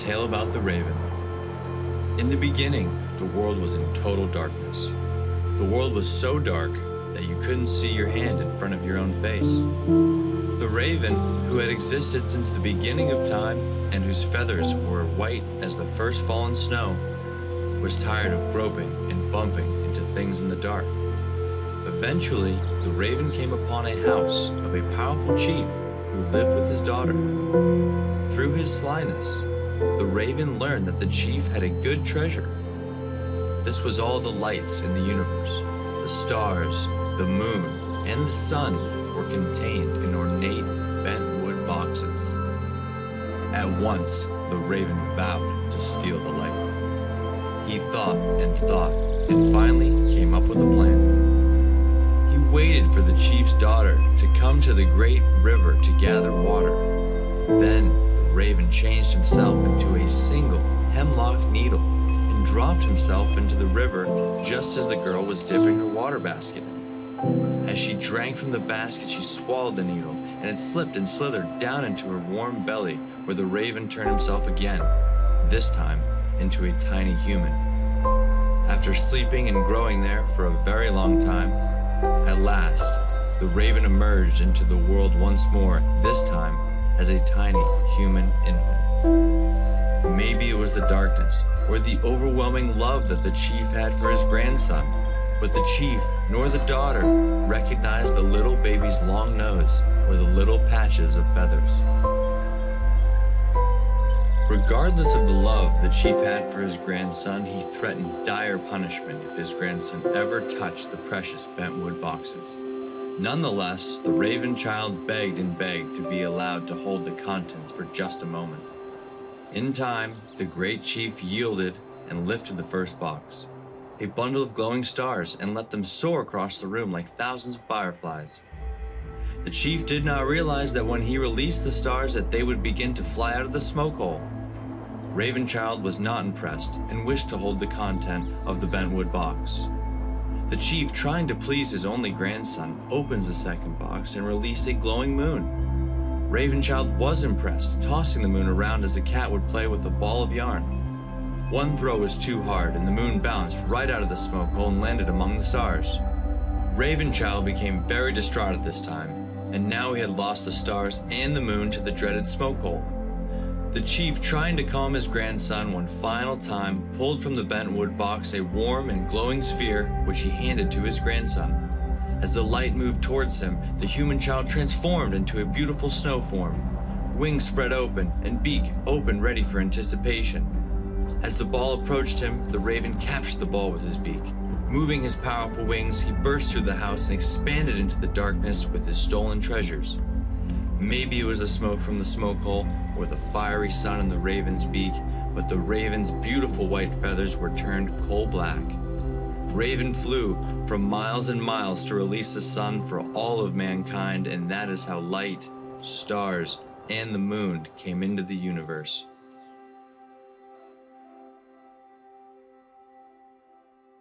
tale about the raven. In the beginning, the world was in total darkness. The world was so dark that you couldn't see your hand in front of your own face. The raven, who had existed since the beginning of time and whose feathers were white as the first fallen snow, was tired of groping and bumping into things in the dark. Eventually, the raven came upon a house of a powerful chief who lived with his daughter. Through his slyness, the raven learned that the chief had a good treasure. This was all the lights in the universe. The stars, the moon, and the sun were contained in ornate bent wood boxes. At once, the raven vowed to steal the light. He thought and finally came up with a plan. He waited for the chief's daughter to come to the great river to gather water. Then the raven changed himself into a single hemlock needle and dropped himself into the river just as the girl was dipping her water basket. As she drank from the basket, she swallowed the needle, and it slipped and slithered down into her warm belly, where the raven turned himself again, this time into a tiny human. After sleeping and growing there for a very long time, at last, the raven emerged into the world once more, this time as a tiny human infant. Maybe it was the darkness or the overwhelming love that the chief had for his grandson, but the chief nor the daughter recognized the little baby's long nose or the little patches of feathers. Regardless of the love the chief had for his grandson, he threatened dire punishment if his grandson ever touched the precious bentwood boxes. Nonetheless, the raven child begged and begged to be allowed to hold the contents for just a moment. In time, the great chief yielded and lifted the first box, a bundle of glowing stars, and let them soar across the room like thousands of fireflies. The chief did not realize that when he released the stars that they would begin to fly out of the smoke hole. Ravenchild was not impressed and wished to hold the content of the bentwood box. The chief, trying to please his only grandson, opens the second box and released a glowing moon. Ravenchild was impressed, tossing the moon around as a cat would play with a ball of yarn. One throw was too hard and the moon bounced right out of the smoke hole and landed among the stars. Ravenchild became very distraught at this time, and now he had lost the stars and the moon to the dreaded smoke hole. The chief, trying to calm his grandson one final time, pulled from the bentwood box a warm and glowing sphere, which he handed to his grandson. As the light moved towards him, the human child transformed into a beautiful snow form, wings spread open and beak open ready for anticipation. As the ball approached him, the raven captured the ball with his beak. Moving his powerful wings, he burst through the house and expanded into the darkness with his stolen treasures. Maybe it was the smoke from the smoke hole or the fiery sun in the raven's beak, but the raven's beautiful white feathers were turned coal black. Raven flew from miles and miles to release the sun for all of mankind, and that is how light, stars, and the moon came into the universe.